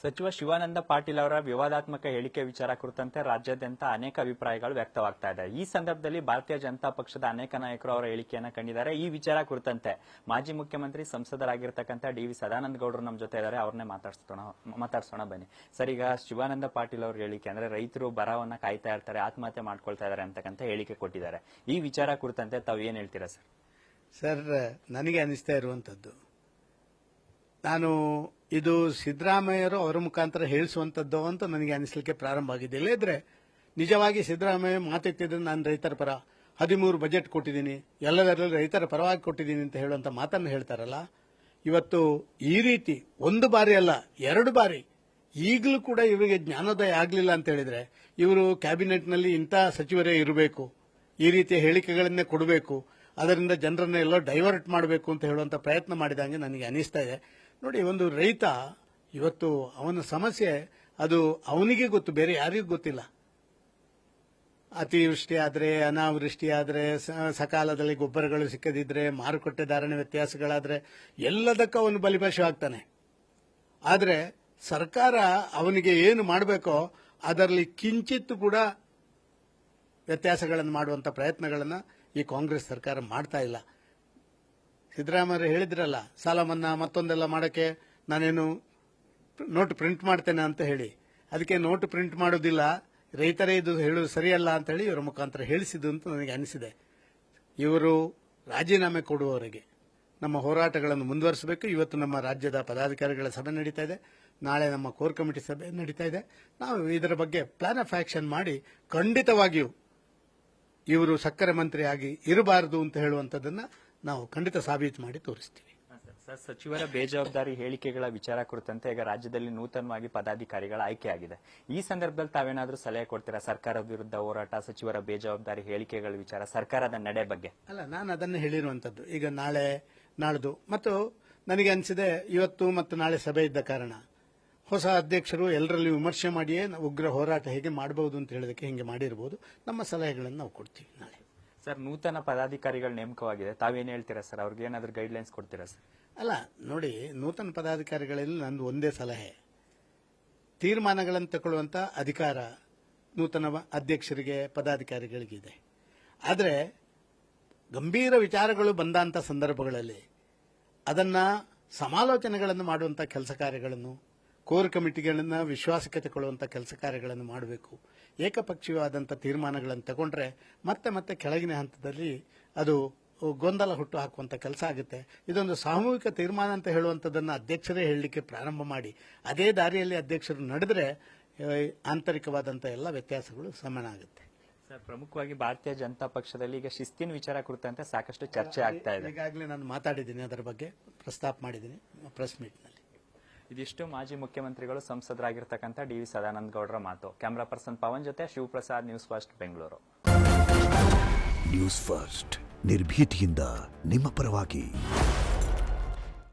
ಸಚಿವ ಶಿವಾನಂದ ಪಾಟೀಲ್ ಅವರ ವಿವಾದಾತ್ಮಕ ಹೇಳಿಕೆ ವಿಚಾರ ಕುರಿತಂತೆ ರಾಜ್ಯಾದ್ಯಂತ ಅನೇಕ ಅಭಿಪ್ರಾಯಗಳು ವ್ಯಕ್ತವಾಗ್ತಾ ಇದೆ. ಈ ಸಂದರ್ಭದಲ್ಲಿ ಭಾರತೀಯ ಜನತಾ ಪಕ್ಷದ ಅನೇಕ ನಾಯಕರು ಅವರ ಹೇಳಿಕೆಯನ್ನು ಕಂಡಿದ್ದಾರೆ. ಈ ವಿಚಾರ ಕುರಿತಂತೆ ಮಾಜಿ ಮುಖ್ಯಮಂತ್ರಿ ಸಂಸದರಾಗಿರ್ತಕ್ಕಂಥ ಡಿ.ವಿ. ಸದಾನಂದ ಗೌಡರು ನಮ್ಮ ಜೊತೆ ಇದ್ದಾರೆ. ಅವ್ರನ್ನೇ ಮಾತಾಡ್ಸೋಣ ಬನ್ನಿ. ಸರ್, ಈಗ ಶಿವಾನಂದ ಪಾಟೀಲ್ ಅವರ ಹೇಳಿಕೆ ಅಂದ್ರೆ ರೈತರು ಬರವನ್ನ ಕಾಯ್ತಾ ಇರ್ತಾರೆ, ಆತ್ಮಹತ್ಯೆ ಮಾಡ್ಕೊಳ್ತಾ ಇದ್ದಾರೆ ಅಂತಕ್ಕಂಥ ಹೇಳಿಕೆ ಕೊಟ್ಟಿದ್ದಾರೆ. ಈ ವಿಚಾರ ಕುರಿತಂತೆ ತಾವು ಏನ್ ಹೇಳ್ತೀರಾ ಸರ್? ಸರ್, ನನಗೆ ಅನಿಸ್ತಾ ಇರುವಂತದ್ದು, ನಾನು ಇದು ಸಿದ್ದರಾಮಯ್ಯರು ಅವರ ಮುಖಾಂತರ ಹೇಳಿಸುವಂತದ್ದು ಅಂತ ನನಗೆ ಅನಿಸ್ಲಿಕ್ಕೆ ಪ್ರಾರಂಭ ಆಗಿದೆ. ಇಲ್ಲದ್ರೆ ನಿಜವಾಗಿ ಸಿದ್ದರಾಮಯ್ಯ ಮಾತೆತ್ತಿದ್ರೆ ನಾನು ರೈತರ ಪರ 13 ಬಜೆಟ್ ಕೊಟ್ಟಿದ್ದೀನಿ, ಎಲ್ಲದರಲ್ಲೂ ರೈತರ ಪರವಾಗಿ ಕೊಟ್ಟಿದ್ದೀನಿ ಅಂತ ಹೇಳುವಂತ ಮಾತನ್ನು ಹೇಳ್ತಾರಲ್ಲ, ಇವತ್ತು ಈ ರೀತಿ ಒಂದು ಬಾರಿ ಅಲ್ಲ 2 ಬಾರಿ ಈಗಲೂ ಕೂಡ ಇವರಿಗೆ ಜ್ಞಾನೋದಯ ಆಗಲಿಲ್ಲ ಅಂತ ಹೇಳಿದ್ರೆ ಇವರು ಕ್ಯಾಬಿನೆಟ್ನಲ್ಲಿ ಇಂಥ ಸಚಿವರೇ ಇರಬೇಕು, ಈ ರೀತಿಯ ಹೇಳಿಕೆಗಳನ್ನೇ ಕೊಡಬೇಕು, ಅದರಿಂದ ಜನರನ್ನ ಎಲ್ಲೋ ಡೈವರ್ಟ್ ಮಾಡಬೇಕು ಅಂತ ಹೇಳುವಂತ ಪ್ರಯತ್ನ ಮಾಡಿದಂಗೆ ನನಗೆ ಅನಿಸ್ತಾ ಇದೆ. ನೋಡಿ, ಒಂದು ರೈತ ಇವತ್ತು ಅವನ ಸಮಸ್ಯೆ ಅದು ಅವನಿಗೆ ಗೊತ್ತು, ಬೇರೆ ಯಾರಿಗೂ ಗೊತ್ತಿಲ್ಲ. ಅತಿವೃಷ್ಟಿ ಆದರೆ, ಅನಾವೃಷ್ಟಿ ಆದರೆ, ಸಕಾಲದಲ್ಲಿ ಗೊಬ್ಬರಗಳು ಸಿಕ್ಕದಿದ್ರೆ, ಮಾರುಕಟ್ಟೆ ಧಾರಣೆ ವ್ಯತ್ಯಾಸಗಳಾದ್ರೆ ಎಲ್ಲದಕ್ಕೂ ಅವನು ಬಲಿಪಶು ಆಗ್ತಾನೆ. ಆದರೆ ಸರ್ಕಾರ ಅವನಿಗೆ ಏನು ಮಾಡಬೇಕೋ ಅದರಲ್ಲಿ ಕಿಂಚಿತ್ತು ಕೂಡ ವ್ಯತ್ಯಾಸಗಳನ್ನು ಮಾಡುವಂತ ಪ್ರಯತ್ನಗಳನ್ನು ಈ ಕಾಂಗ್ರೆಸ್ ಸರ್ಕಾರ ಮಾಡ್ತಾ ಇಲ್ಲ. ಸಿದ್ದರಾಮಯ್ಯ ಹೇಳಿದ್ರಲ್ಲ, ಸಾಲ ಮನ್ನಾ ಮತ್ತೊಂದೆಲ್ಲ ಮಾಡಕ್ಕೆ ನಾನೇನು ನೋಟ್ ಪ್ರಿಂಟ್ ಮಾಡ್ತೇನೆ ಅಂತ ಹೇಳಿ, ಅದಕ್ಕೆ ನೋಟ್ ಪ್ರಿಂಟ್ ಮಾಡೋದಿಲ್ಲ, ರೈತರೇ ಇದು ಹೇಳೋದು ಸರಿಯಲ್ಲ ಅಂತ ಹೇಳಿ ಇವರ ಮುಖಾಂತರ ಹೇಳಿಸಿದ್ದು ಅಂತ ನನಗೆ ಅನಿಸಿದೆ. ಇವರು ರಾಜೀನಾಮೆ ಕೊಡುವವರೆಗೆ ನಮ್ಮ ಹೋರಾಟಗಳನ್ನು ಮುಂದುವರಿಸಬೇಕು. ಇವತ್ತು ನಮ್ಮ ರಾಜ್ಯದ ಪದಾಧಿಕಾರಿಗಳ ಸಭೆ ನಡೀತಾ ಇದೆ, ನಾಳೆ ನಮ್ಮ ಕೋರ್ ಕಮಿಟಿ ಸಭೆ ನಡೀತಾ ಇದೆ. ನಾವು ಇದರ ಬಗ್ಗೆ ಪ್ಲಾನ್ ಆಫ್ ಆಕ್ಷನ್ ಮಾಡಿ ಖಂಡಿತವಾಗಿಯೂ ಇವರು ಸಕ್ಕರೆ ಮಂತ್ರಿ ಆಗಿ ಇರಬಾರದು ಅಂತ ಹೇಳುವಂತದನ್ನ ನಾವು ಖಂಡಿತ ಸಾಬೀತು ಮಾಡಿ ತೋರಿಸ್ತೀವಿ. ಸರ್, ಸಚಿವರ ಬೇಜವಾಬ್ದಾರಿ ಹೇಳಿಕೆಗಳ ವಿಚಾರ ಕುರಿತಂತೆ ಈಗ ರಾಜ್ಯದಲ್ಲಿ ನೂತನವಾಗಿ ಪದಾಧಿಕಾರಿಗಳ ಆಯ್ಕೆಯಾಗಿದೆ. ಈ ಸಂದರ್ಭದಲ್ಲಿ ತಾವೇನಾದ್ರೂ ಸಲಹೆ ಕೊಡ್ತೀರಾ? ಸರ್ಕಾರದ ವಿರುದ್ಧ ಹೋರಾಟ, ಸಚಿವರ ಬೇಜವಾಬ್ದಾರಿ ಹೇಳಿಕೆಗಳ ವಿಚಾರ, ಸರ್ಕಾರದ ನಡೆ ಬಗ್ಗೆ. ಅಲ್ಲ, ನಾನು ಅದನ್ನು ಹೇಳಿರುವಂತದ್ದು. ಈಗ ನಾಳೆ ನಾಳ್ದು ಮತ್ತು ನನಗೆ ಅನಿಸಿದೆ, ಇವತ್ತು ಮತ್ತು ನಾಳೆ ಸಭೆ ಇದ್ದ ಕಾರಣ ಹೊಸ ಅಧ್ಯಕ್ಷರು ಎಲ್ಲರಲ್ಲಿ ವಿಮರ್ಶೆ ಮಾಡಿಯೇ ಉಗ್ರ ಹೋರಾಟ ಹೇಗೆ ಮಾಡಬಹುದು ಅಂತ ಹೇಳೋದಕ್ಕೆ ಹಿಂಗೆ ಮಾಡಿರಬಹುದು. ನಮ್ಮ ಸಲಹೆಗಳನ್ನು ನಾವು ಕೊಡ್ತೀವಿ ನಾಳೆ. ಸರ್, ನೂತನ ಪದಾಧಿಕಾರಿಗಳು ನೇಮಕವಾಗಿದೆ, ತಾವೇನು ಹೇಳ್ತೀರಾ ಸರ್? ಅವ್ರಿಗೆ ಏನಾದರೂ ಗೈಡ್ಲೈನ್ಸ್ ಕೊಡ್ತೀರಾ ಸರ್? ಅಲ್ಲ, ನೋಡಿ, ನೂತನ ಪದಾಧಿಕಾರಿಗಳಲ್ಲಿ ನಂದು ಒಂದೇ ಸಲಹೆ, ತೀರ್ಮಾನಗಳನ್ನು ತಗೊಳ್ಳುವಂತ ಅಧಿಕಾರ ನೂತನ ಅಧ್ಯಕ್ಷರಿಗೆ ಪದಾಧಿಕಾರಿಗಳಿಗಿದೆ. ಆದರೆ ಗಂಭೀರ ವಿಚಾರಗಳು ಬಂದಂತ ಸಂದರ್ಭಗಳಲ್ಲಿ ಅದನ್ನ ಸಮಾಲೋಚನೆಗಳನ್ನು ಮಾಡುವಂತ ಕೆಲಸ ಕಾರ್ಯಗಳನ್ನು, ಕೋರ್ ಕಮಿಟಿಗಳನ್ನು ವಿಶ್ವಾಸಕ್ಕೆ ತಗೊಳ್ಳುವಂತ ಕೆಲಸ ಕಾರ್ಯಗಳನ್ನು ಮಾಡಬೇಕು. ಏಕಪಕ್ಷೀಯವಾದಂಥ ತೀರ್ಮಾನಗಳನ್ನು ತಗೊಂಡ್ರೆ ಮತ್ತೆ ಕೆಳಗಿನ ಹಂತದಲ್ಲಿ ಅದು ಗೊಂದಲ ಹುಟ್ಟು ಹಾಕುವಂತ ಕೆಲಸ ಆಗುತ್ತೆ. ಇದೊಂದು ಸಾಮೂಹಿಕ ತೀರ್ಮಾನ ಅಂತ ಹೇಳುವಂಥದ್ದನ್ನು ಅಧ್ಯಕ್ಷರೇ ಹೇಳಲಿಕ್ಕೆ ಪ್ರಾರಂಭ ಮಾಡಿ ಅದೇ ದಾರಿಯಲ್ಲಿ ಅಧ್ಯಕ್ಷರು ನಡೆದರೆ ಆಂತರಿಕವಾದಂಥ ಎಲ್ಲ ವ್ಯತ್ಯಾಸಗಳು ಸಮಾನ ಆಗುತ್ತೆ. ಸರ್, ಪ್ರಮುಖವಾಗಿ ಭಾರತೀಯ ಜನತಾ ಪಕ್ಷದಲ್ಲಿ ಈಗ ಶಿಸ್ತಿನ ವಿಚಾರ ಕುರಿತಂತೆ ಸಾಕಷ್ಟು ಚರ್ಚೆ ಆಗ್ತಾ ಇದೆ. ಈಗಾಗಲೇ ನಾನು ಮಾತಾಡಿದ್ದೀನಿ, ಅದರ ಬಗ್ಗೆ ಪ್ರಸ್ತಾಪ ಮಾಡಿದ್ದೀನಿ ಪ್ರೆಸ್ ಮೀಟ್ನಲ್ಲಿ. ಇದಿಷ್ಟು ಮಾಜಿ ಮುಖ್ಯಮಂತ್ರಿಗಳು ಸಂಸದರಾಗಿರ್ತಕ್ಕಂಥ ಡಿ.ವಿ. ಸದಾನಂದ ಗೌಡರ ಮಾತು. ಕ್ಯಾಮರಾ ಪರ್ಸನ್ ಪವನ್ ಜೊತೆ Shivaprasad, news first, Bengaluru. News first, ನಿರ್ಭೀತಿಯಿಂದ ನಿಮ್ಮ ಪರವಾಗಿ.